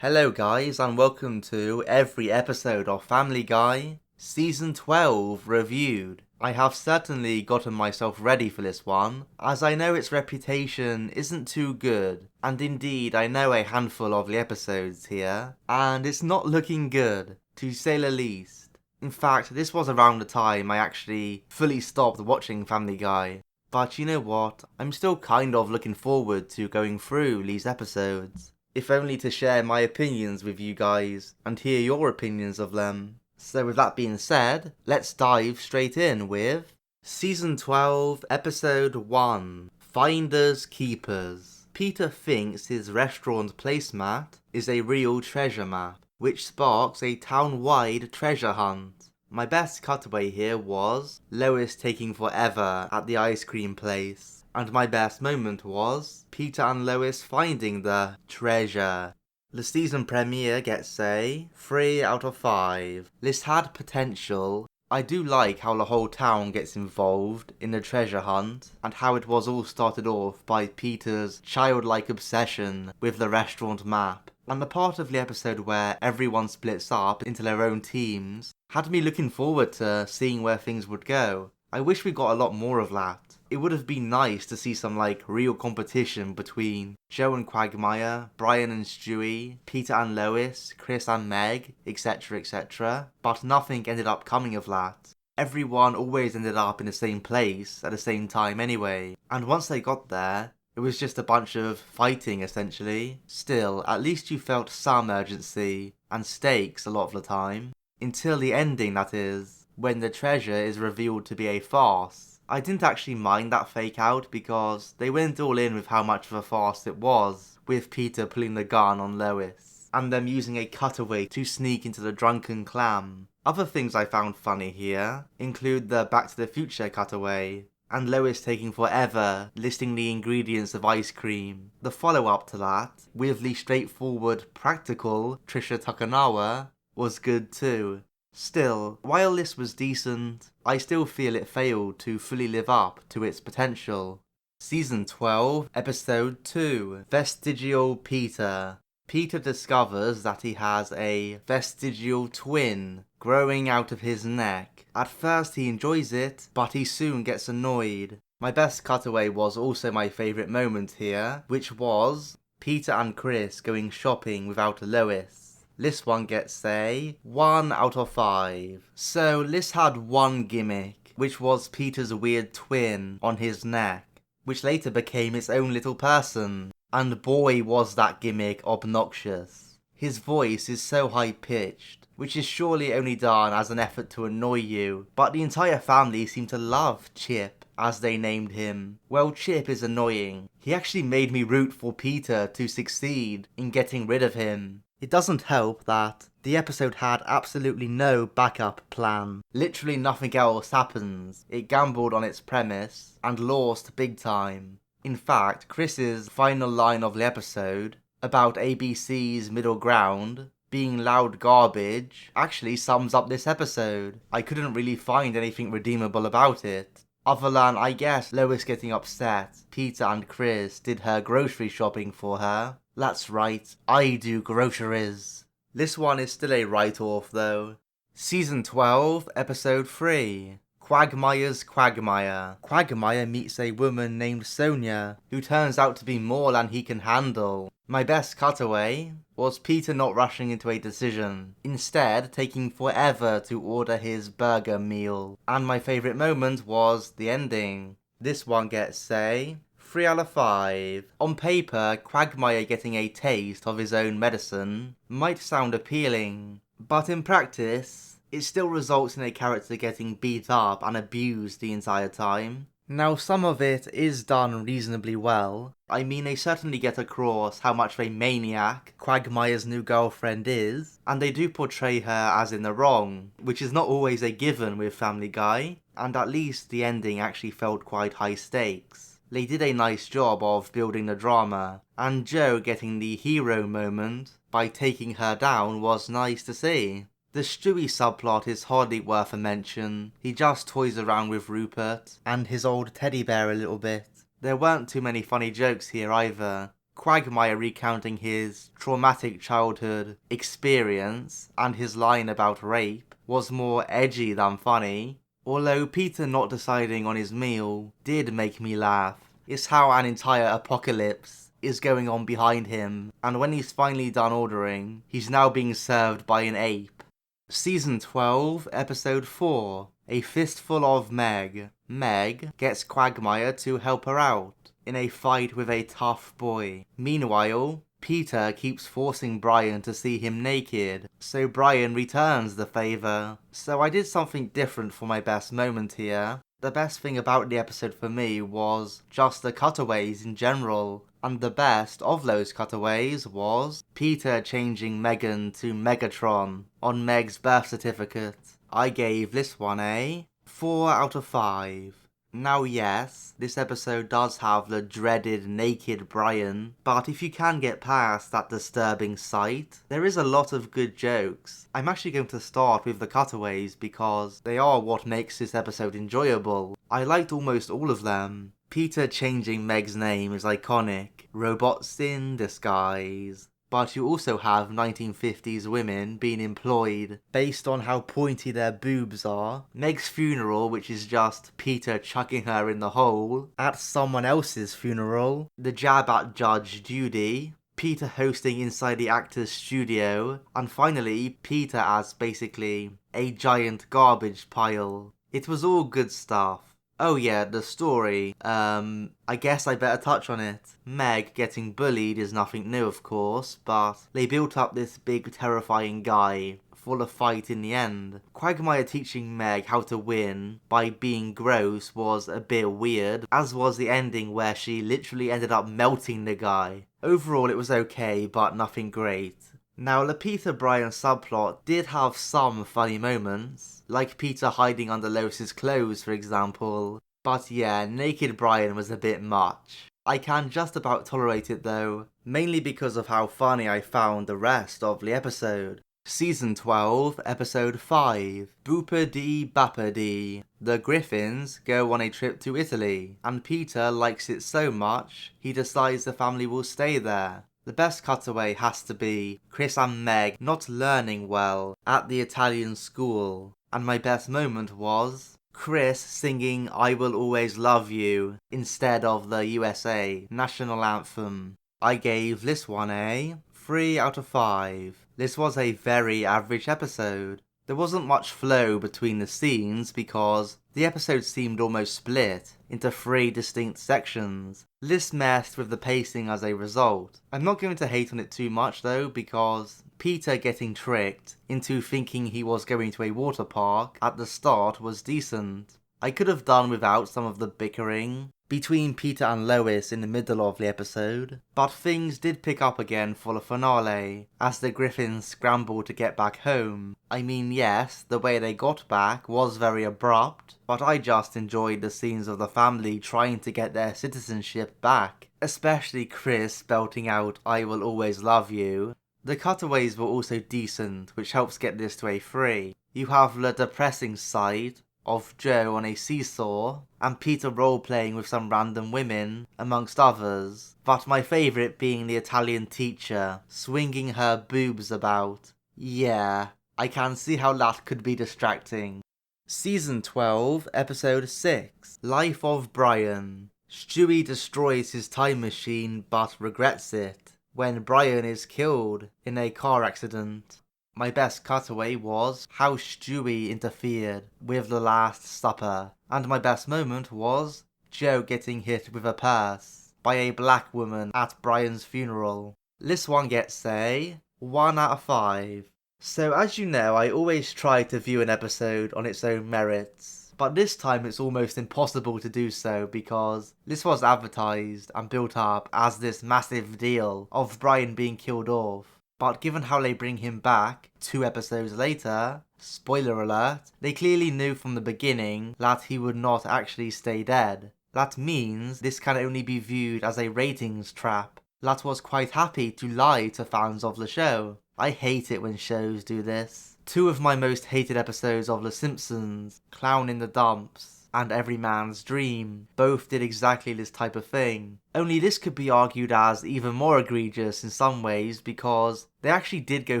Hello guys and welcome to every episode of Family Guy Season 12 reviewed. I have certainly gotten myself ready for this one, as I know its reputation isn't too good, and indeed I know a handful of the episodes here, and it's not looking good, to say the least. In fact, this was around the time I actually fully stopped watching Family Guy. But you know what, I'm still kind of looking forward to going through these episodes, if only to share my opinions with you guys and hear your opinions of them. So with that being said, let's dive straight in with Season 12, Episode 1, Finders Keepers. Peter thinks his restaurant placemat is a real treasure map, which sparks a town-wide treasure hunt. My best cutaway here was Lois taking forever at the ice cream place, and my best moment was Peter and Lois finding the treasure. The season premiere gets a 3 out of 5. This had potential. I do like how the whole town gets involved in the treasure hunt, and how it was all started off by Peter's childlike obsession with the restaurant map. And the part of the episode where everyone splits up into their own teams had me looking forward to seeing where things would go. I wish we got a lot more of that. It would have been nice to see some real competition between Joe and Quagmire, Brian and Stewie, Peter and Lois, Chris and Meg, etc, etc. But nothing ended up coming of that. Everyone always ended up in the same place at the same time anyway. And once they got there, it was just a bunch of fighting essentially. Still, at least you felt some urgency and stakes a lot of the time. Until the ending, that is, when the treasure is revealed to be a farce. I didn't actually mind that fake out because they went all in with how much of a farce it was, with Peter pulling the gun on Lois, and them using a cutaway to sneak into the drunken clam. Other things I found funny here include the Back to the Future cutaway, and Lois taking forever listing the ingredients of ice cream. The follow-up to that, with the straightforward, practical Trisha Takanawa, was good too. Still, while this was decent, I still feel it failed to fully live up to its potential. Season 12, Episode 2, Vestigial Peter. Peter discovers that he has a vestigial twin growing out of his neck. At first he enjoys it, but he soon gets annoyed. My best cutaway was also my favourite moment here, which was Peter and Chris going shopping without Lois. This one gets a 1 out of 5. So this had one gimmick, which was Peter's weird twin on his neck, which later became its own little person. And boy was that gimmick obnoxious. His voice is so high-pitched, which is surely only done as an effort to annoy you, but the entire family seemed to love Chip, as they named him. Well, Chip is annoying. He actually made me root for Peter to succeed in getting rid of him. It doesn't help that the episode had absolutely no backup plan. Literally nothing else happens. It gambled on its premise and lost big time. In fact, Chris's final line of the episode about ABC's middle ground being loud garbage actually sums up this episode. I couldn't really find anything redeemable about it, other than, I guess, Lois getting upset Peter and Chris did her grocery shopping for her. That's right, I do groceries. This one is still a write-off though. Season 12, Episode 3, Quagmire's Quagmire. Quagmire meets a woman named Sonia, who turns out to be more than he can handle. My best cutaway was Peter not rushing into a decision, instead taking forever to order his burger meal. And my favourite moment was the ending. This one gets a 3 out of 5. On paper, Quagmire getting a taste of his own medicine might sound appealing, but in practice, it still results in a character getting beat up and abused the entire time. Now, some of it is done reasonably well. I mean, they certainly get across how much of a maniac Quagmire's new girlfriend is, and they do portray her as in the wrong, which is not always a given with Family Guy, and at least the ending actually felt quite high stakes. They did a nice job of building the drama, and Joe getting the hero moment by taking her down was nice to see. The Stewie subplot is hardly worth a mention. He just toys around with Rupert and his old teddy bear a little bit. There weren't too many funny jokes here either. Quagmire recounting his traumatic childhood experience and his line about rape was more edgy than funny, although Peter not deciding on his meal did make me laugh. It's how an entire apocalypse is going on behind him, and when he's finally done ordering, he's now being served by an ape. Season 12, Episode 4, A Fistful of Meg. Meg gets Quagmire to help her out in a fight with a tough boy. Meanwhile, Peter keeps forcing Brian to see him naked, so Brian returns the favour. So I did something different for my best moment here. The best thing about the episode for me was just the cutaways in general, and the best of those cutaways was Peter changing Megan to Megatron on Meg's birth certificate. I gave this one a 4 out of 5. Now yes, this episode does have the dreaded naked Brian, but if you can get past that disturbing sight, there is a lot of good jokes. I'm actually going to start with the cutaways because they are what makes this episode enjoyable. I liked almost all of them. Peter changing Meg's name is iconic. Robots in disguise. But you also have 1950s women being employed based on how pointy their boobs are. Meg's funeral, which is just Peter chucking her in the hole at someone else's funeral. The jab at Judge Judy. Peter hosting inside the actor's studio. And finally, Peter as basically a giant garbage pile. It was all good stuff. Oh yeah, the story. I guess I better touch on it. Meg getting bullied is nothing new, of course, but they built up this big terrifying guy for the fight in the end. Quagmire teaching Meg how to win by being gross was a bit weird, as was the ending where she literally ended up melting the guy. Overall it was okay, but nothing great. Now, the Peter-Brian subplot did have some funny moments, like Peter hiding under Lois's clothes for example, but yeah, naked Brian was a bit much. I can just about tolerate it though, mainly because of how funny I found the rest of the episode. Season 12, Episode 5, Booper Dee Bapper Dee. The Griffins go on a trip to Italy, and Peter likes it so much, he decides the family will stay there. The best cutaway has to be Chris and Meg not learning well at the Italian school, and my best moment was Chris singing I Will Always Love You instead of the USA national anthem. I gave this one a 3 out of 5. This was a very average episode. There wasn't much flow between the scenes because the episode seemed almost split into 3 distinct sections. This messed with the pacing as a result. I'm not going to hate on it too much though, because Peter getting tricked into thinking he was going to a water park at the start was decent. I could have done without some of the bickering between Peter and Lois in the middle of the episode, but things did pick up again for the finale, as the Griffins scrambled to get back home. I mean, yes, the way they got back was very abrupt, but I just enjoyed the scenes of the family trying to get their citizenship back, especially Chris belting out I Will Always Love You. The cutaways were also decent, which helps get this to a 3. You have the depressing side of Joe on a seesaw, and Peter role-playing with some random women, amongst others, but my favourite being the Italian teacher, swinging her boobs about. Yeah, I can see how that could be distracting. Season 12, Episode 6, Life of Brian. Stewie destroys his time machine but regrets it when Brian is killed in a car accident. My best cutaway was how Stewie interfered with the Last Supper, and my best moment was Joe getting hit with a purse by a black woman at Brian's funeral. This one gets a 1 out of 5. So as you know, I always try to view an episode on its own merits, but this time it's almost impossible to do so because this was advertised and built up as this massive deal of Brian being killed off. But given how they bring him back 2 episodes later, spoiler alert, they clearly knew from the beginning that he would not actually stay dead. That means this can only be viewed as a ratings trap that was quite happy to lie to fans of the show. I hate it when shows do this. 2 of my most hated episodes of The Simpsons, Clown in the Dumps and Every Man's Dream both did exactly this type of thing. Only this could be argued as even more egregious in some ways because they actually did go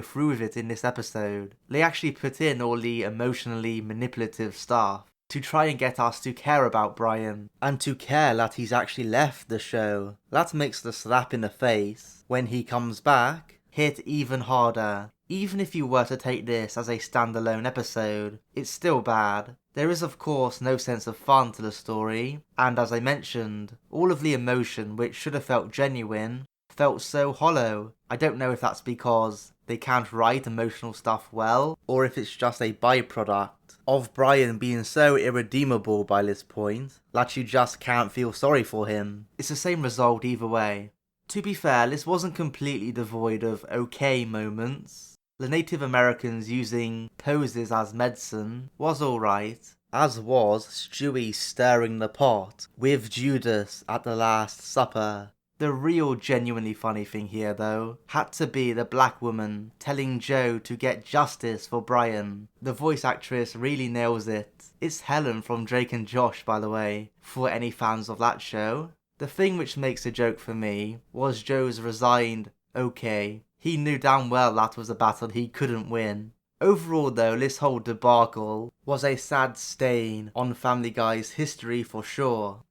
through with it in this episode. They actually put in all the emotionally manipulative stuff to try and get us to care about Brian, and to care that he's actually left the show. That makes the slap in the face, when he comes back, hit even harder. Even if you were to take this as a standalone episode, it's still bad. There is of course no sense of fun to the story, and as I mentioned, all of the emotion which should have felt genuine felt so hollow. I don't know if that's because they can't write emotional stuff well, or if it's just a byproduct of Brian being so irredeemable by this point that you just can't feel sorry for him. It's the same result either way. To be fair, this wasn't completely devoid of okay moments. The Native Americans using poses as medicine was alright, as was Stewie stirring the pot with Judas at the Last Supper. The real genuinely funny thing here though had to be the black woman telling Joe to get justice for Brian. The voice actress really nails it. It's Helen from Drake and Josh, by the way, for any fans of that show. The thing which makes a joke for me was Joe's resigned okay. He knew damn well that was a battle he couldn't win. Overall though, this whole debacle was a sad stain on Family Guy's history for sure.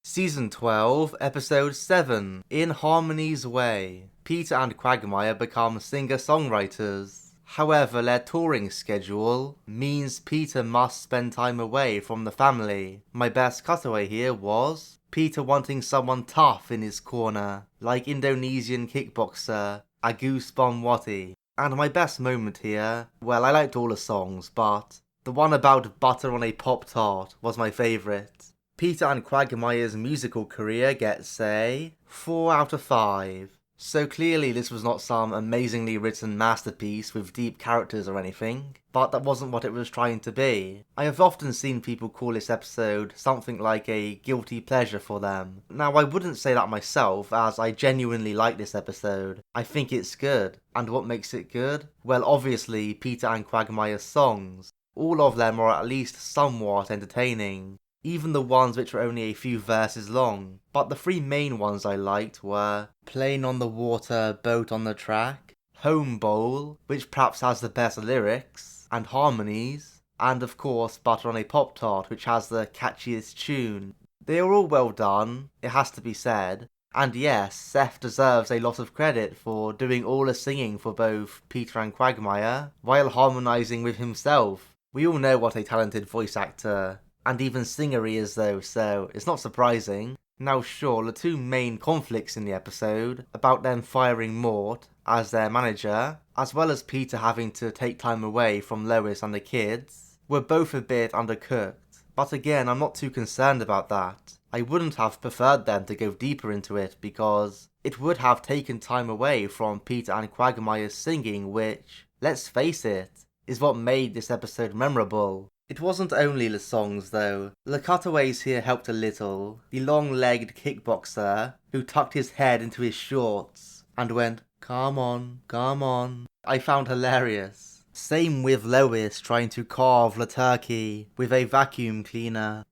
Season 12, Episode 7, In Harmony's Way. Peter and Quagmire become singer-songwriters. However, their touring schedule means Peter must spend time away from the family. My best cutaway here was Peter wanting someone tough in his corner, like Indonesian kickboxer Agus Bonwati. And my best moment here, well, I liked all the songs, but the one about butter on a Pop-Tart was my favourite. Peter and Quagmire's musical career gets a 4 out of 5. So clearly this was not some amazingly written masterpiece with deep characters or anything, but that wasn't what it was trying to be. I have often seen people call this episode something like a guilty pleasure for them. Now I wouldn't say that myself, as I genuinely like this episode. I think it's good. And what makes it good? Well, obviously Peter and Quagmire's songs. All of them are at least somewhat entertaining. Even the ones which were only a few verses long. But the 3 main ones I liked were Plane on the Water, Boat on the Track, Home Bowl, which perhaps has the best lyrics and harmonies, and of course Butter on a Pop-Tart, which has the catchiest tune. They are all well done, it has to be said, and yes, Seth deserves a lot of credit for doing all the singing for both Peter and Quagmire, while harmonising with himself. We all know what a talented voice actor and even singer he is though, so it's not surprising. Now sure, the 2 main conflicts in the episode, about them firing Mort as their manager, as well as Peter having to take time away from Lois and the kids, were both a bit undercooked. But again, I'm not too concerned about that. I wouldn't have preferred them to go deeper into it because it would have taken time away from Peter and Quagmire's singing, which, let's face it, is what made this episode memorable. It wasn't only the songs though. The cutaways here helped a little. The long-legged kickboxer who tucked his head into his shorts and went, "Come on, come on," I found hilarious. Same with Lois trying to carve the turkey with a vacuum cleaner.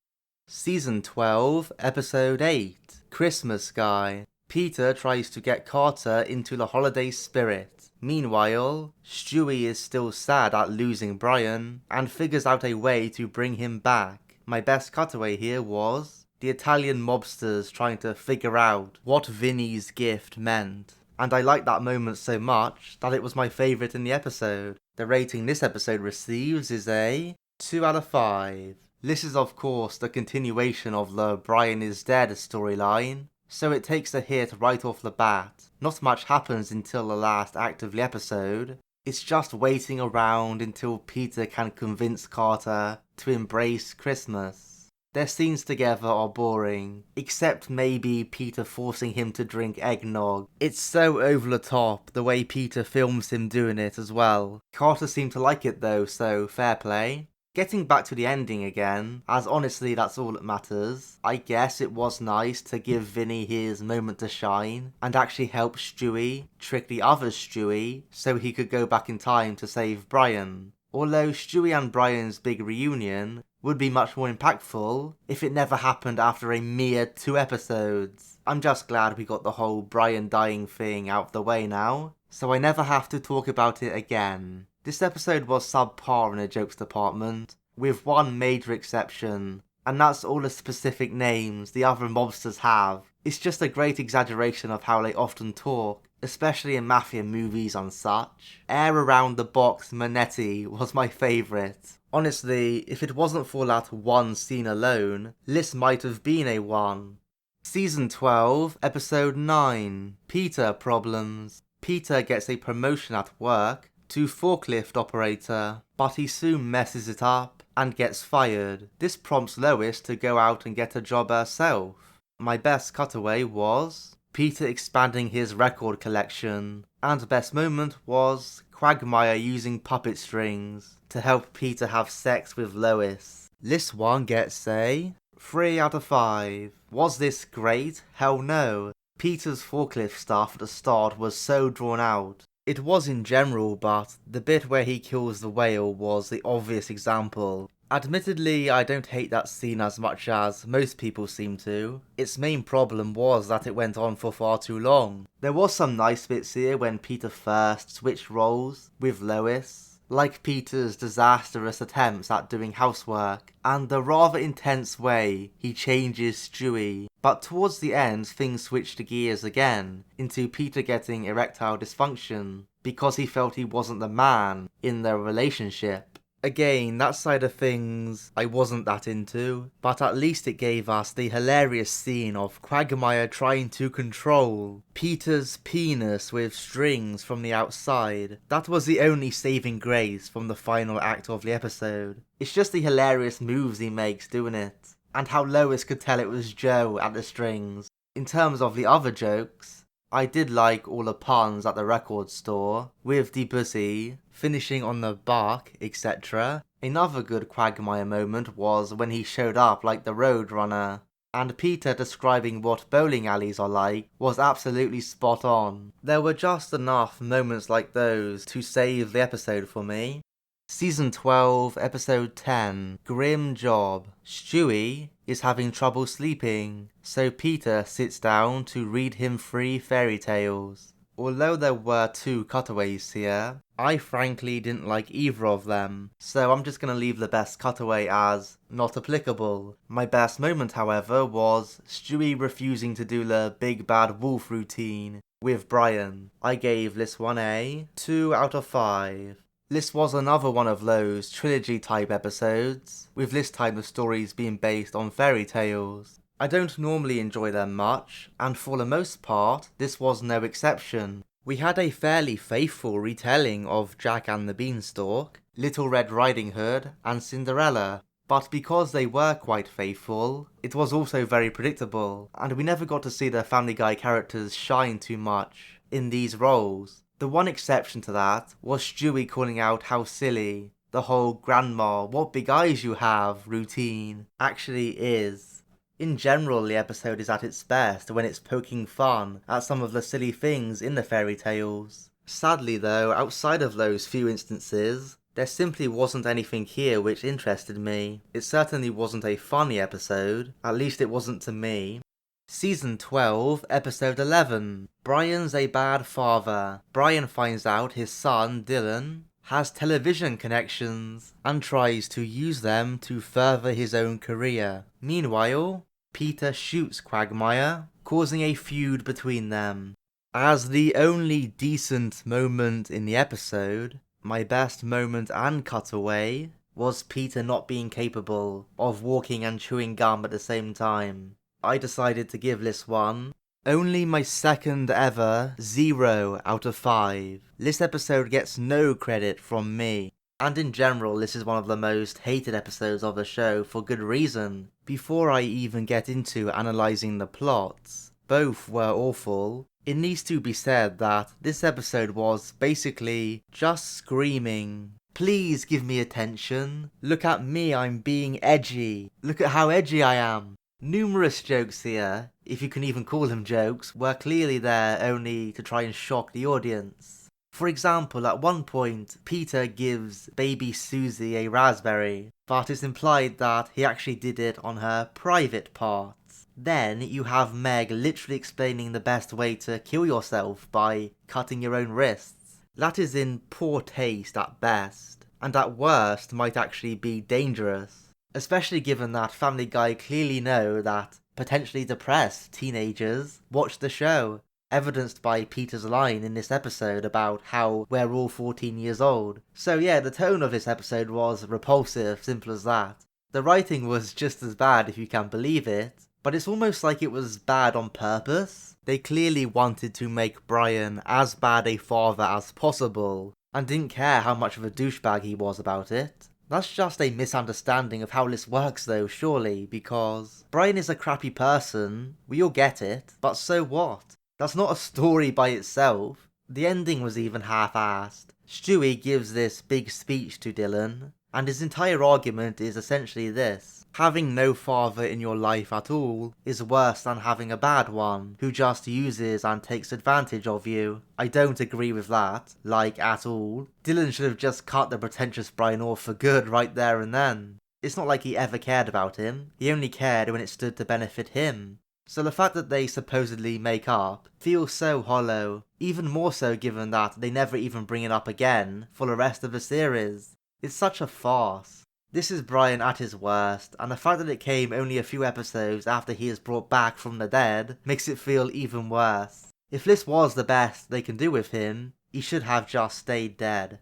Season 12, Episode 8, Christmas Guy. Peter tries to get Carter into the holiday spirit. Meanwhile, Stewie is still sad at losing Brian and figures out a way to bring him back. My best cutaway here was the Italian mobsters trying to figure out what Vinny's gift meant. And I liked that moment so much that it was my favourite in the episode. The rating this episode receives is a 2 out of 5. This is of course the continuation of the Brian is dead storyline, so it takes a hit right off the bat. Not much happens until the last act of the episode. It's just waiting around until Peter can convince Carter to embrace Christmas. Their scenes together are boring, except maybe Peter forcing him to drink eggnog. It's so over the top the way Peter films him doing it as well. Carter seemed to like it though, so fair play. Getting back to the ending again, as honestly that's all that matters, I guess it was nice to give Vinny his moment to shine and actually help Stewie trick the other Stewie so he could go back in time to save Brian. Although Stewie and Brian's big reunion would be much more impactful if it never happened after a mere 2 episodes. I'm just glad we got the whole Brian dying thing out of the way now, so I never have to talk about it again. This episode was subpar in the jokes department, with one major exception, and that's all the specific names the other mobsters have. It's just a great exaggeration of how they often talk, especially in mafia movies and such. Air around the box Manetti was my favourite. Honestly, if it wasn't for that one scene alone, this might have been a 1. Season 12, Episode 9, Peter Problems. Peter gets a promotion at work to forklift operator, but he soon messes it up and gets fired. This prompts Lois to go out and get a job herself. My best cutaway was Peter expanding his record collection, and the best moment was Quagmire using puppet strings to help Peter have sex with Lois. This one gets a 3 out of 5. Was this great? Hell no. Peter's forklift stuff at the start was so drawn out. It was in general, but the bit where he kills the whale was the obvious example. Admittedly, I don't hate that scene as much as most people seem to. Its main problem was that it went on for far too long. There was some nice bits here when Peter first switched roles with Lois, like Peter's disastrous attempts at doing housework, and the rather intense way he changes Stewie. But towards the end, things switched gears again, into Peter getting erectile dysfunction, because he felt he wasn't the man in their relationship. Again, that side of things I wasn't that into, but at least it gave us the hilarious scene of Quagmire trying to control Peter's penis with strings from the outside. That was the only saving grace from the final act of the episode. It's just the hilarious moves he makes doing it, and how Lois could tell it was Joe at the strings. In terms of the other jokes, I did like all the puns at the record store, with Debussy finishing on the bark, etc. Another good Quagmire moment was when he showed up like the Roadrunner, and Peter describing what bowling alleys are like was absolutely spot on. There were just enough moments like those to save the episode for me. Season 12, Episode 10, Grim Job. Stewie is having trouble sleeping, so Peter sits down to read him 3 fairy tales. Although there were 2 cutaways here, I frankly didn't like either of them, so I'm just gonna leave the best cutaway as not applicable. My best moment, however, was Stewie refusing to do the big bad wolf routine with Brian. I gave this one a 2 out of 5. This was another one of those trilogy type episodes, with this time the stories being based on fairy tales. I don't normally enjoy them much, and for the most part, this was no exception. We had a fairly faithful retelling of Jack and the Beanstalk, Little Red Riding Hood, and Cinderella, but because they were quite faithful, it was also very predictable, and we never got to see the Family Guy characters shine too much in these roles. The one exception to that was Stewie calling out how silly the whole "Grandma, what big eyes you have" routine actually is. In general, the episode is at its best when it's poking fun at some of the silly things in the fairy tales. Sadly though, outside of those few instances, there simply wasn't anything here which interested me. It certainly wasn't a funny episode, at least it wasn't to me. Season 12, Episode 11, Brian's a Bad Father. Brian finds out his son, Dylan, has television connections and tries to use them to further his own career. Meanwhile, Peter shoots Quagmire, causing a feud between them. As the only decent moment in the episode, my best moment and cutaway was Peter not being capable of walking and chewing gum at the same time. I decided to give this one only my second ever 0 out of 5. This episode gets no credit from me, and in general this is one of the most hated episodes of the show for good reason. Before I even get into analysing the plots, both were awful. It needs to be said that this episode was basically just screaming, "Please give me attention. Look at me, I'm being edgy. Look at how edgy I am." Numerous jokes here, if you can even call them jokes, were clearly there only to try and shock the audience. For example, at one point, Peter gives baby Susie a raspberry, but it's implied that he actually did it on her private parts. Then you have Meg literally explaining the best way to kill yourself by cutting your own wrists. That is in poor taste at best, and at worst might actually be dangerous, especially given that Family Guy clearly know that potentially depressed teenagers watch the show, evidenced by Peter's line in this episode about how we're all 14 years old. So yeah, the tone of this episode was repulsive, simple as that. The writing was just as bad if you can believe it, but it's almost like it was bad on purpose. They clearly wanted to make Brian as bad a father as possible, and didn't care how much of a douchebag he was about it. That's just a misunderstanding of how this works though, surely, because Brian is a crappy person, we all get it, but so what? That's not a story by itself. The ending was even half-assed. Stewie gives this big speech to Dylan, and his entire argument is essentially this: having no father in your life at all is worse than having a bad one, who just uses and takes advantage of you. I don't agree with that, like at all. Dylan should have just cut the pretentious Brian off for good right there and then. It's not like he ever cared about him, he only cared when it stood to benefit him. So the fact that they supposedly make up feels so hollow, even more so given that they never even bring it up again for the rest of the series. It's such a farce. This is Brian at his worst, and the fact that it came only a few episodes after he is brought back from the dead makes it feel even worse. If this was the best they can do with him, he should have just stayed dead.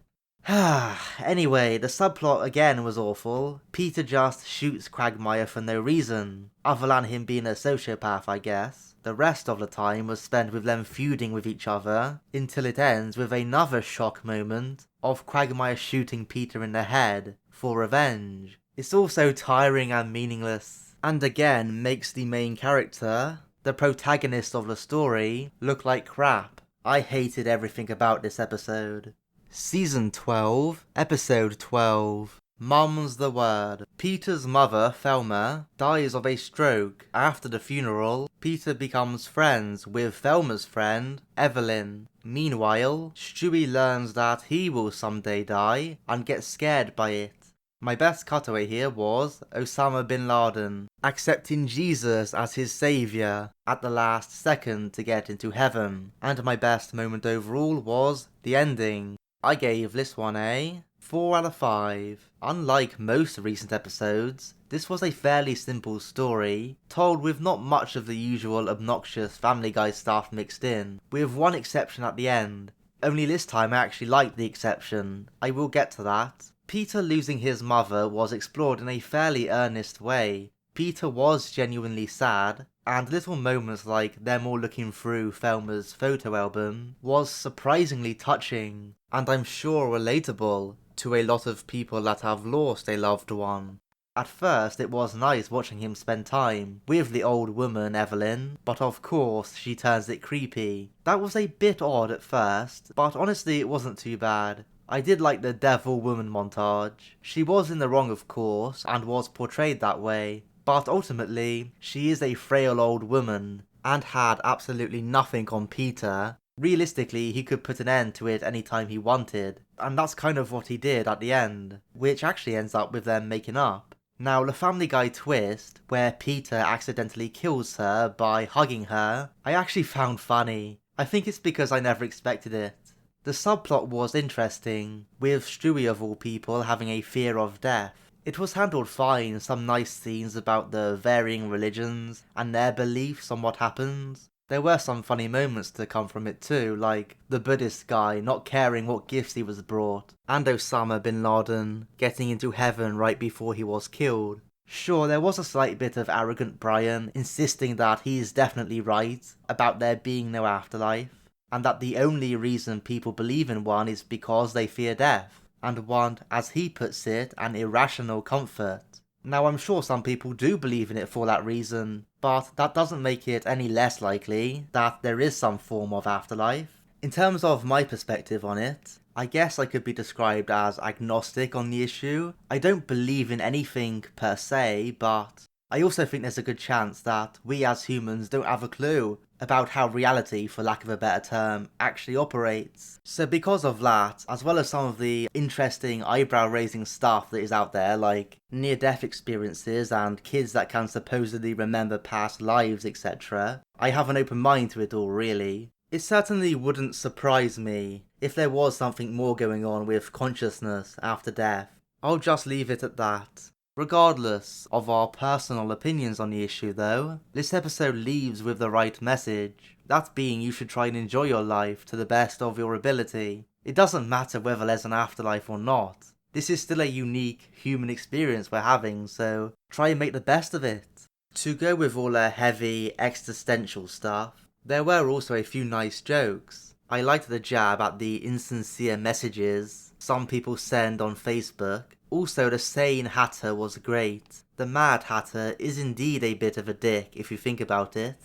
Anyway, the subplot again was awful. Peter just shoots Quagmire for no reason, other than him being a sociopath, I guess. The rest of the time was spent with them feuding with each other, until it ends with another shock moment of Quagmire shooting Peter in the head for revenge. It's all so tiring and meaningless, and again makes the main character, the protagonist of the story, look like crap. I hated everything about this episode. Season 12, Episode 12. Mum's the Word. Peter's mother, Thelma, dies of a stroke. After the funeral, Peter becomes friends with Thelma's friend, Evelyn. Meanwhile, Stewie learns that he will someday die and gets scared by it. My best cutaway here was Osama bin Laden accepting Jesus as his saviour at the last second to get into heaven. And my best moment overall was the ending. I gave this one a 4 out of 5. Unlike most recent episodes, this was a fairly simple story, told with not much of the usual obnoxious Family Guy stuff mixed in, with one exception at the end. Only this time I actually liked the exception. I will get to that. Peter losing his mother was explored in a fairly earnest way. Peter was genuinely sad, and little moments like them all looking through Thelma's photo album was surprisingly touching, and I'm sure relatable to a lot of people that have lost a loved one. At first it was nice watching him spend time with the old woman Evelyn, but of course she turns it creepy. That was a bit odd at first, but honestly it wasn't too bad. I did like the devil woman montage. She was in the wrong of course, and was portrayed that way, but ultimately, she is a frail old woman, and had absolutely nothing on Peter. Realistically, he could put an end to it anytime he wanted, and that's kind of what he did at the end, which actually ends up with them making up. Now, the Family Guy twist, where Peter accidentally kills her by hugging her, I actually found funny. I think it's because I never expected it. The subplot was interesting, with Stewie of all people having a fear of death. It was handled fine, some nice scenes about the varying religions and their beliefs on what happens. There were some funny moments to come from it too, like the Buddhist guy not caring what gifts he was brought, and Osama bin Laden getting into heaven right before he was killed. Sure, there was a slight bit of arrogant Brian insisting that he is definitely right about there being no afterlife, and that the only reason people believe in one is because they fear death, and want, as he puts it, an irrational comfort. Now I'm sure some people do believe in it for that reason, but that doesn't make it any less likely that there is some form of afterlife. In terms of my perspective on it, I guess I could be described as agnostic on the issue. I don't believe in anything per se, but I also think there's a good chance that we as humans don't have a clue about how reality, for lack of a better term, actually operates. So because of that, as well as some of the interesting eyebrow-raising stuff that is out there, like near-death experiences and kids that can supposedly remember past lives, etc., I have an open mind to it all, really. It certainly wouldn't surprise me if there was something more going on with consciousness after death. I'll just leave it at that. Regardless of our personal opinions on the issue though, this episode leaves with the right message. That being, you should try and enjoy your life to the best of your ability. It doesn't matter whether there's an afterlife or not. This is still a unique human experience we're having, so try and make the best of it. To go with all the heavy existential stuff, there were also a few nice jokes. I liked the jab at the insincere messages some people send on Facebook. Also, the sane Hatter was great. The Mad Hatter is indeed a bit of a dick if you think about it.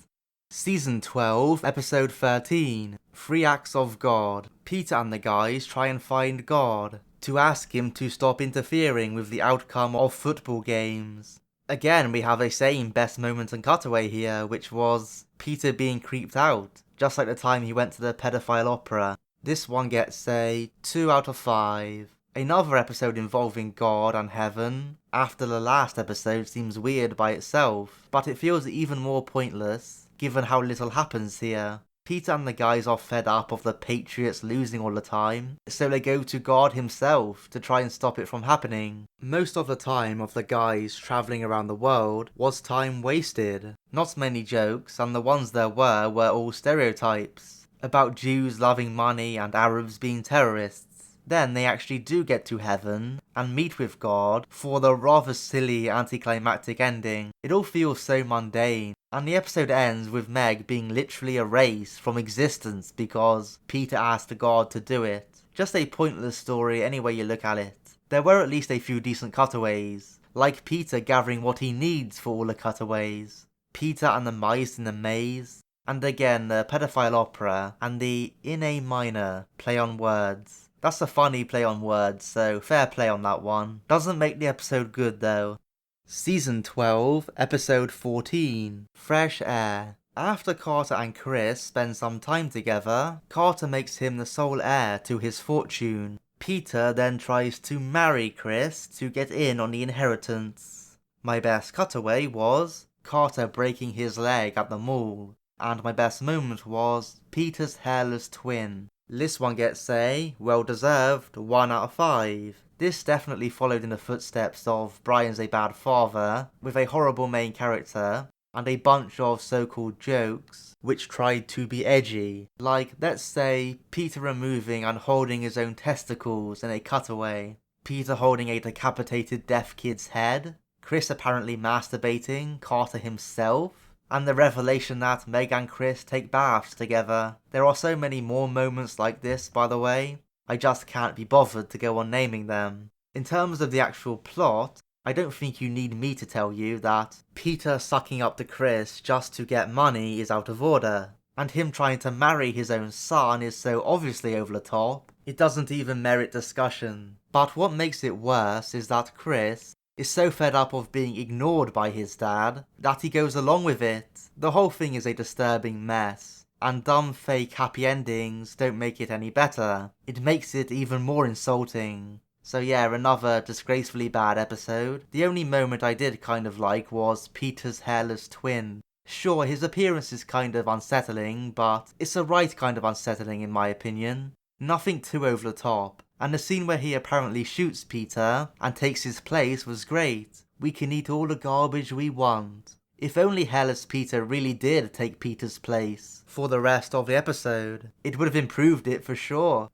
Season 12, Episode 13, 3 Acts of God. Peter and the guys try and find God to ask him to stop interfering with the outcome of football games. Again, we have a same best moment and cutaway here, which was Peter being creeped out, just like the time he went to the pedophile opera. This one gets a 2 out of 5. Another episode involving God and heaven after the last episode seems weird by itself, but it feels even more pointless given how little happens here. Peter and the guys are fed up of the Patriots losing all the time, so they go to God himself to try and stop it from happening. Most of the time of the guys travelling around the world was time wasted. Not many jokes, and the ones there were all stereotypes about Jews loving money and Arabs being terrorists. Then they actually do get to heaven and meet with God for the rather silly anticlimactic ending. It all feels so mundane, and the episode ends with Meg being literally erased from existence because Peter asked God to do it. Just a pointless story any way you look at it. There were at least a few decent cutaways, like Peter gathering what he needs for all the cutaways, Peter and the mice in the maze, and again the pedophile opera and the in A minor play on words. That's a funny play on words, so fair play on that one. Doesn't make the episode good though. Season 12, Episode 14, Fresh Air. After Carter and Chris spend some time together, Carter makes him the sole heir to his fortune. Peter then tries to marry Chris to get in on the inheritance. My best cutaway was Carter breaking his leg at the mall, and my best moment was Peter's hairless twin. This one gets a well-deserved 1 out of 5. This definitely followed in the footsteps of Brian's A Bad Father, with a horrible main character, and a bunch of so-called jokes which tried to be edgy, like, let's say, Peter removing and holding his own testicles in a cutaway, Peter holding a decapitated deaf kid's head, Chris apparently masturbating Carter himself, and the revelation that Meg and Chris take baths together. There are so many more moments like this, by the way. I just can't be bothered to go on naming them. In terms of the actual plot, I don't think you need me to tell you that Peter sucking up to Chris just to get money is out of order, and him trying to marry his own son is so obviously over the top, it doesn't even merit discussion. But what makes it worse is that Chris is so fed up of being ignored by his dad that he goes along with it. The whole thing is a disturbing mess, and dumb fake happy endings don't make it any better. It makes it even more insulting. So yeah, another disgracefully bad episode. The only moment I did kind of like was Peter's hairless twin. Sure, his appearance is kind of unsettling, but it's the right kind of unsettling in my opinion. Nothing too over the top. And the scene where he apparently shoots Peter and takes his place was great. We can eat all the garbage we want. If only hairless Peter really did take Peter's place for the rest of the episode, it would have improved it for sure.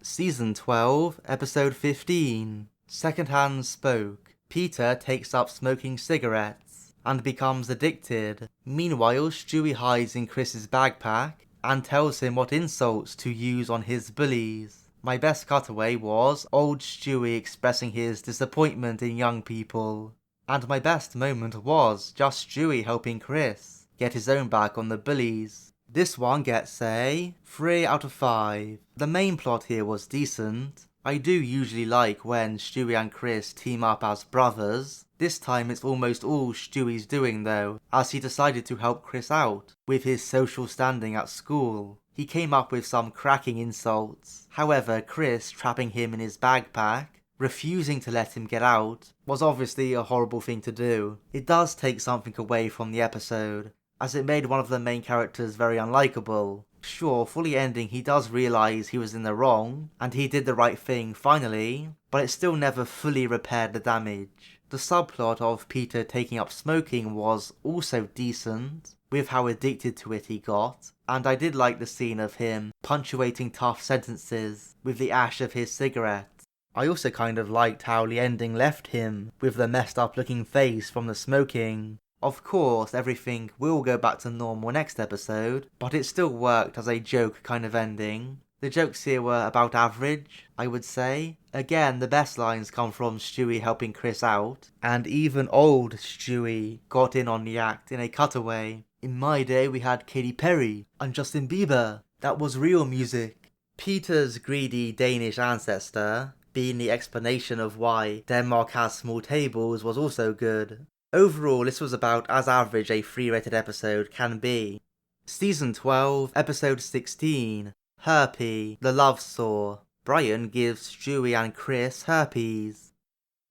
Season 12, Episode 15, Secondhand Spoke. Peter takes up smoking cigarettes and becomes addicted. Meanwhile, Stewie hides in Chris's backpack and tells him what insults to use on his bullies. My best cutaway was old Stewie expressing his disappointment in young people. And my best moment was just Stewie helping Chris get his own back on the bullies. This one gets a 3 out of 5. The main plot here was decent, I do usually like when Stewie and Chris team up as brothers. This time it's almost all Stewie's doing though, as he decided to help Chris out with his social standing at school. He came up with some cracking insults. However, Chris trapping him in his backpack, refusing to let him get out, was obviously a horrible thing to do. It does take something away from the episode, as it made one of the main characters very unlikable. Sure, fully ending he does realise he was in the wrong, and he did the right thing finally, but it still never fully repaired the damage. The subplot of Peter taking up smoking was also decent, with how addicted to it he got, and I did like the scene of him punctuating tough sentences with the ash of his cigarette. I also kind of liked how the ending left him with the messed up looking face from the smoking. Of course, everything will go back to normal next episode, but it still worked as a joke kind of ending. The jokes here were about average, I would say. Again, the best lines come from Stewie helping Chris out, and even old Stewie got in on the act in a cutaway. In my day we had Katy Perry and Justin Bieber. That was real music. Peter's greedy Danish ancestor being the explanation of why Denmark has small tables was also good. Overall, this was about as average a 3-rated episode can be. Season 12, Episode 16, Herpy, the Love Sore. Brian gives Stewie and Chris herpes.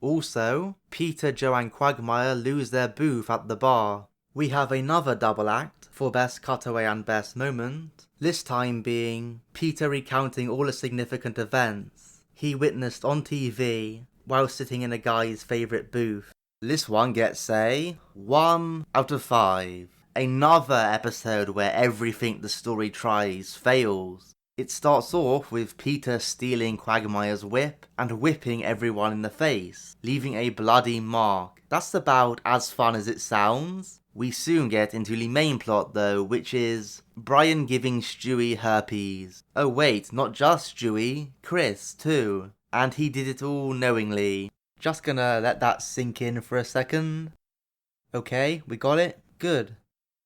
Also, Peter, Joe and Quagmire lose their booth at the bar. We have another double act for best cutaway and best moment, this time being Peter recounting all the significant events he witnessed on TV while sitting in a guy's favourite booth. This one gets a 1 out of 5. Another episode where everything the story tries fails. It starts off with Peter stealing Quagmire's whip and whipping everyone in the face, leaving a bloody mark. That's about as fun as it sounds. We soon get into the main plot though, which is Brian giving Stewie herpes. Oh wait, not just Stewie, Chris too. And he did it all knowingly. Just gonna let that sink in for a second. Okay, we got it? Good.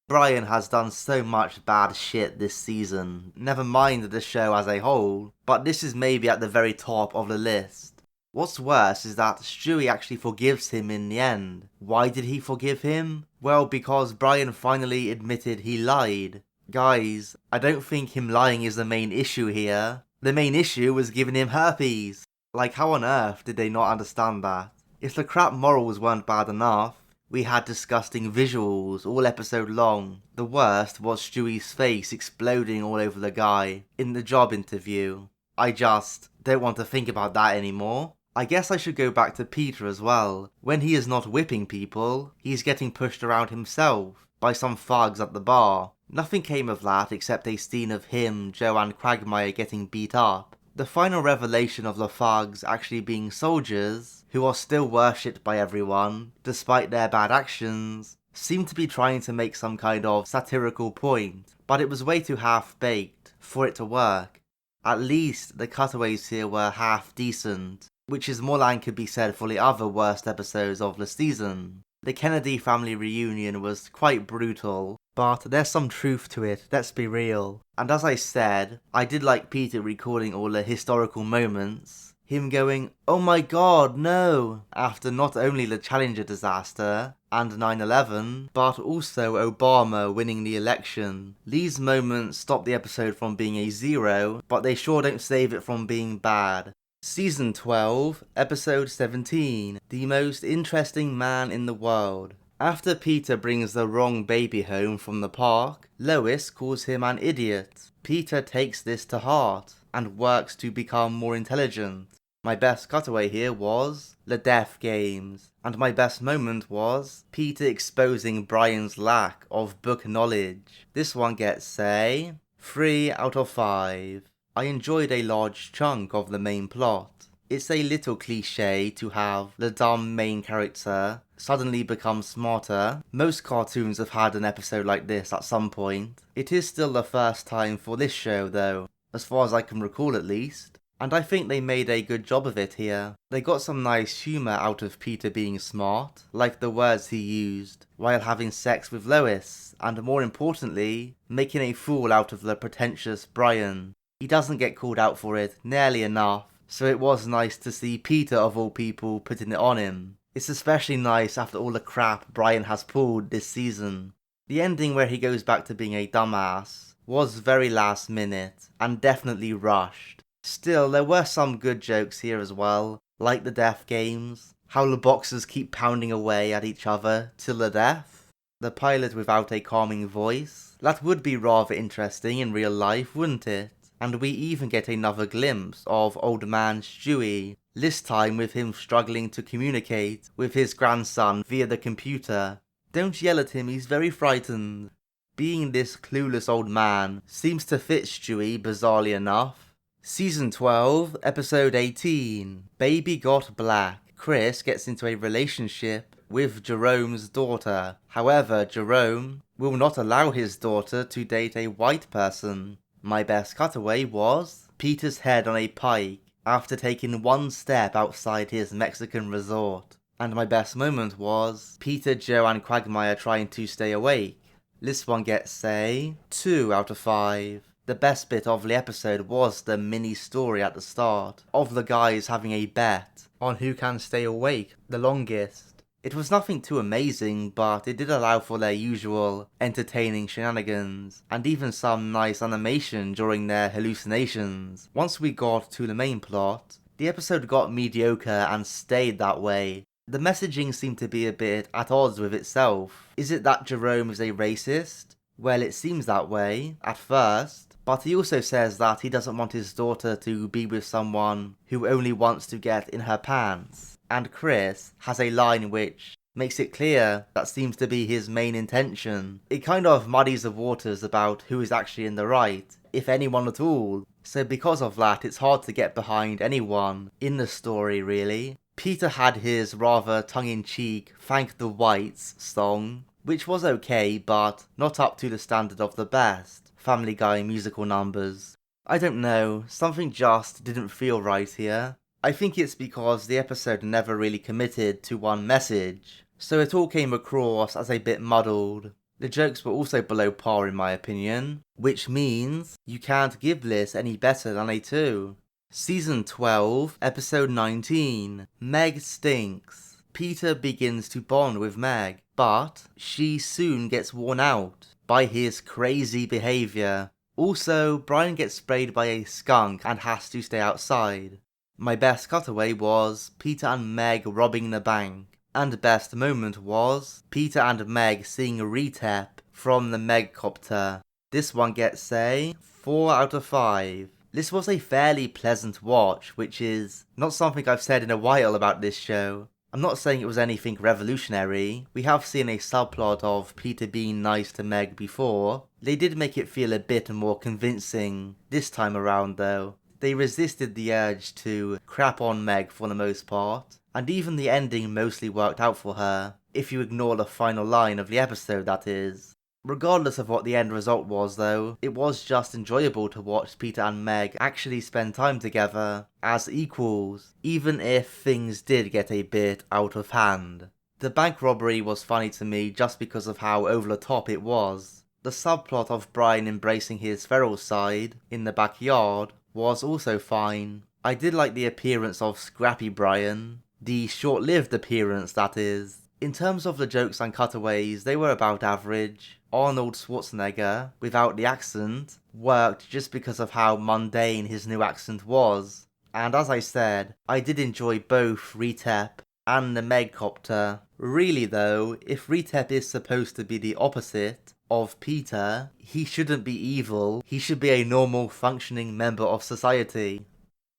Brian has done so much bad shit this season, never mind the show as a whole, but this is maybe at the very top of the list. What's worse is that Stewie actually forgives him in the end. Why did he forgive him? Well, because Brian finally admitted he lied. Guys, I don't think him lying is the main issue here. The main issue was giving him herpes. Like, how on earth did they not understand that? If the crap morals weren't bad enough, we had disgusting visuals all episode long. The worst was Stewie's face exploding all over the guy in the job interview. I just don't want to think about that anymore. I guess I should go back to Peter as well. When he is not whipping people, he's getting pushed around himself by some thugs at the bar. Nothing came of that except a scene of him, Joe and Quagmire getting beat up. The final revelation of the thugs actually being soldiers, who are still worshipped by everyone, despite their bad actions, seemed to be trying to make some kind of satirical point, but it was way too half-baked for it to work. At least the cutaways here were half decent, which is more than could be said for the other worst episodes of the season. The Kennedy family reunion was quite brutal, but there's some truth to it, let's be real. And as I said, I did like Peter recording all the historical moments. Him going, "Oh my god, no!" after not only the Challenger disaster and 9/11, but also Obama winning the election. These moments stop the episode from being a 0, but they sure don't save it from being bad. Season 12, Episode 17, The Most Interesting Man in the World. After Peter brings the wrong baby home from the park, Lois calls him an idiot. Peter takes this to heart and works to become more intelligent. My best cutaway here was the death games, and my best moment was Peter exposing Brian's lack of book knowledge. This one gets a 3 out of 5. I enjoyed a large chunk of the main plot. It's a little cliche to have the dumb main character suddenly become smarter. Most cartoons have had an episode like this at some point. It is still the first time for this show though, as far as I can recall at least. And I think they made a good job of it here. They got some nice humour out of Peter being smart, like the words he used while having sex with Lois, and more importantly, making a fool out of the pretentious Brian. He doesn't get called out for it nearly enough, so it was nice to see Peter of all people putting it on him. It's especially nice after all the crap Brian has pulled this season. The ending where he goes back to being a dumbass was very last minute and definitely rushed. Still, there were some good jokes here as well, like the death games, how the boxers keep pounding away at each other till the death, the pilot without a calming voice. That would be rather interesting in real life, wouldn't it? And we even get another glimpse of old man Stewie, this time with him struggling to communicate with his grandson via the computer. Don't yell at him, he's very frightened. Being this clueless old man seems to fit Stewie, bizarrely enough. Season 12, episode 18, Baby Got Black. Chris gets into a relationship with Jerome's daughter. However, Jerome will not allow his daughter to date a white person. My best cutaway was Peter's head on a pike after taking one step outside his Mexican resort. And my best moment was Peter, Joe and Quagmire trying to stay awake. This one gets a 2 out of 5. The best bit of the episode was the mini story at the start of the guys having a bet on who can stay awake the longest. It was nothing too amazing, but it did allow for their usual entertaining shenanigans, and even some nice animation during their hallucinations. Once we got to the main plot, the episode got mediocre and stayed that way. The messaging seemed to be a bit at odds with itself. Is it that Jerome is a racist? Well, it seems that way, at first, but he also says that he doesn't want his daughter to be with someone who only wants to get in her pants. And Chris has a line which makes it clear that seems to be his main intention. It kind of muddies the waters about who is actually in the right, if anyone at all. So because of that, it's hard to get behind anyone in the story, really. Peter had his rather tongue-in-cheek Thank the Whites song, which was okay, but not up to the standard of the best Family Guy musical numbers. I don't know, something just didn't feel right here. I think it's because the episode never really committed to one message, so it all came across as a bit muddled. The jokes were also below par in my opinion, which means you can't give this any better than a 2. Season 12, episode 19, Meg Stinks. Peter begins to bond with Meg, but she soon gets worn out by his crazy behaviour. Also, Brian gets sprayed by a skunk and has to stay outside. My best cutaway was Peter and Meg robbing the bank, and the best moment was Peter and Meg seeing a retep from the Megcopter. This one gets a 4 out of 5. This was a fairly pleasant watch, which is not something I've said in a while about this show. I'm not saying it was anything revolutionary. We have seen a subplot of Peter being nice to Meg before. They did make it feel a bit more convincing this time around though. They resisted the urge to crap on Meg for the most part, and even the ending mostly worked out for her, if you ignore the final line of the episode, that is. Regardless of what the end result was though, it was just enjoyable to watch Peter and Meg actually spend time together as equals, even if things did get a bit out of hand. The bank robbery was funny to me just because of how over the top it was. The subplot of Brian embracing his feral side in the backyard was also fine. I did like the appearance of Scrappy Brian, the short-lived appearance that is. In terms of the jokes and cutaways, they were about average. Arnold Schwarzenegger, without the accent, worked just because of how mundane his new accent was. And as I said, I did enjoy both Retep and the Megcopter. Really though, if Retep is supposed to be the opposite of Peter, he shouldn't be evil, he should be a normal functioning member of society.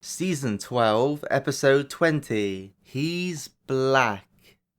Season 12, episode 20, Hes Black.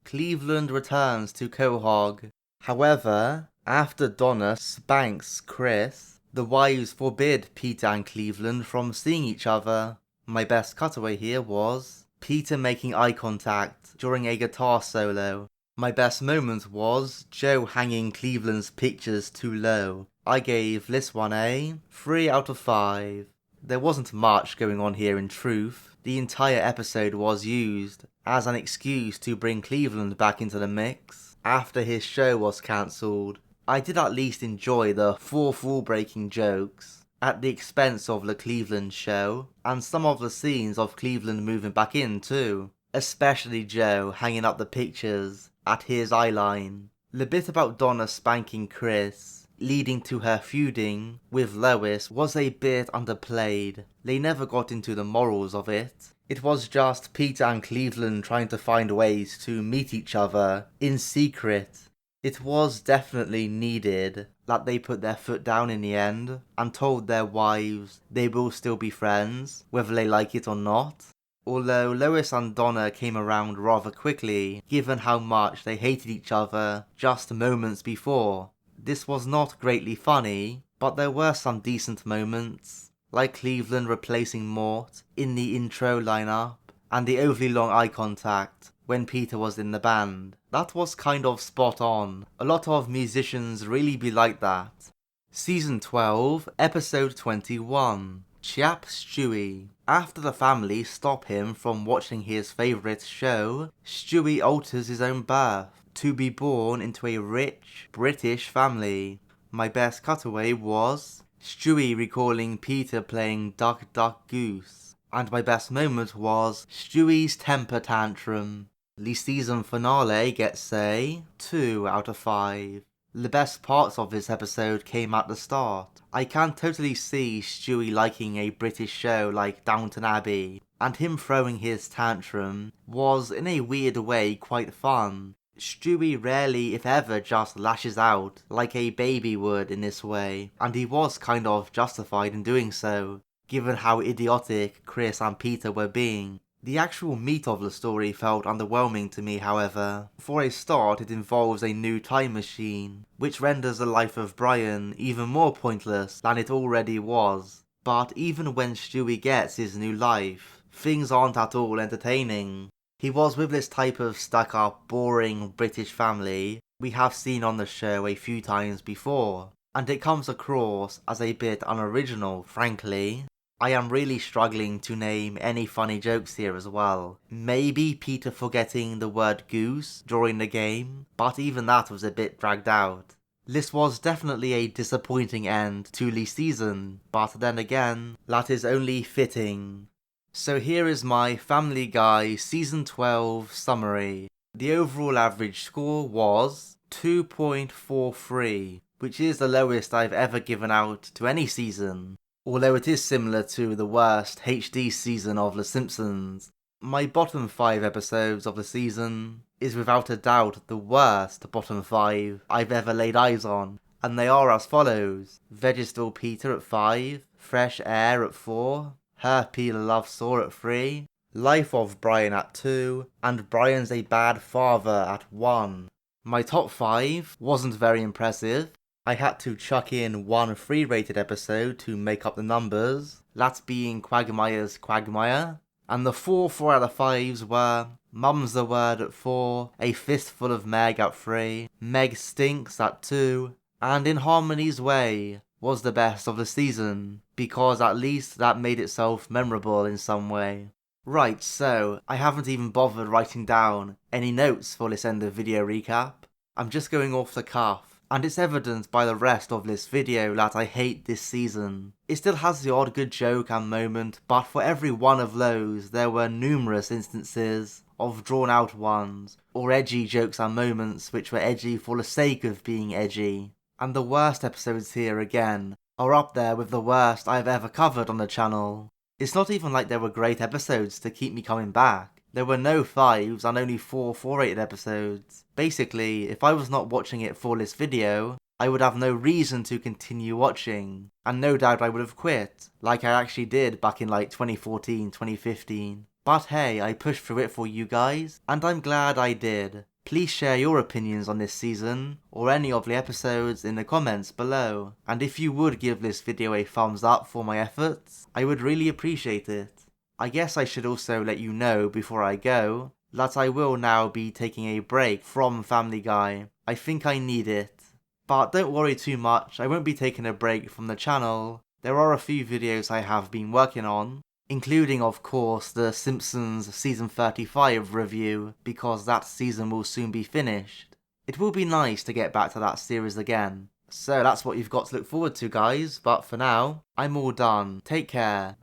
Cleveland returns to Quahog. However, after Donna spanks Chris, the wives forbid Peter and Cleveland from seeing each other. My best cutaway here was Peter making eye contact during a guitar solo. My best moment was Joe hanging Cleveland's pictures too low. I gave this one a 3 out of 5. There wasn't much going on here in truth. The entire episode was used as an excuse to bring Cleveland back into the mix after his show was cancelled. I did at least enjoy the fourth wall breaking jokes. at the expense of the Cleveland show, and some of the scenes of Cleveland moving back in too, especially Joe hanging up the pictures at his eyeline. The bit about Donna spanking Chris, leading to her feuding with Lois, was a bit underplayed. They never got into the morals of it. It was just Peter and Cleveland trying to find ways to meet each other in secret. It was definitely needed that they put their foot down in the end and told their wives they will still be friends, whether they like it or not. Although Lois and Donna came around rather quickly, given how much they hated each other just moments before. This was not greatly funny, but there were some decent moments, like Cleveland replacing Mort in the intro lineup, and the overly long eye contact when Peter was in the band. That was kind of spot on. A lot of musicians really be like that. Season 12, Episode 21, Chap Chewy. After the family stop him from watching his favourite show, Stewie alters his own birth to be born into a rich British family. My best cutaway was Stewie recalling Peter playing Duck Duck Goose, and my best moment was Stewie's temper tantrum. The season finale gets a 2 out of 5. The best parts of this episode came at the start. I can totally see Stewie liking a British show like Downton Abbey, and him throwing his tantrum was in a weird way quite fun. Stewie rarely, if ever, just lashes out like a baby would in this way, and he was kind of justified in doing so, given how idiotic Chris and Peter were being. The actual meat of the story felt underwhelming to me, however. For a start, it involves a new time machine, which renders the life of Brian even more pointless than it already was. But even when Stewie gets his new life, things aren't at all entertaining. He was with this type of stuck-up, boring British family we have seen on the show a few times before, and it comes across as a bit unoriginal, frankly. I am really struggling to name any funny jokes here as well. Maybe Peter forgetting the word goose during the game, but even that was a bit dragged out. This was definitely a disappointing end to the season, but then again, that is only fitting. So here is my Family Guy Season 12 summary. The overall average score was 2.43, which is the lowest I've ever given out to any season, although it is similar to the worst HD season of The Simpsons. My bottom 5 episodes of the season is without a doubt the worst bottom 5 I've ever laid eyes on, and they are as follows: Vegetable Peter at 5, Fresh Air at 4, Herpy the Love Saw at 3, Life of Brian at 2, and Brian's a Bad Father at 1. My top 5 wasn't very impressive. I had to chuck in one 3-rated episode to make up the numbers, that being Quagmire's Quagmire, and the 4 out of 5s were Mum's the Word at 4, A Fistful of Meg at 3, Meg Stinks at 2, and In Harmony's Way was the best of the season, because at least that made itself memorable in some way. Right, so I haven't even bothered writing down any notes for this end of video recap. I'm just going off the cuff, and it's evident by the rest of this video that I hate this season. It still has the odd good joke and moment, but for every one of those there were numerous instances of drawn out ones, or edgy jokes and moments which were edgy for the sake of being edgy. And the worst episodes here again are up there with the worst I've ever covered on the channel. It's not even like there were great episodes to keep me coming back. There were no 5s and only 4 4-rated episodes. Basically, if I was not watching it for this video, I would have no reason to continue watching, and no doubt I would have quit, like I actually did back in like 2014, 2015. But hey, I pushed through it for you guys, and I'm glad I did. Please share your opinions on this season, or any of the episodes in the comments below, and if you would give this video a thumbs up for my efforts, I would really appreciate it. I guess I should also let you know before I go, that I will now be taking a break from Family Guy. I think I need it. But don't worry too much, I won't be taking a break from the channel. There are a few videos I have been working on, including of course the Simpsons Season 35 review, because that season will soon be finished. It will be nice to get back to that series again. So that's what you've got to look forward to, guys. But for now, I'm all done. Take care.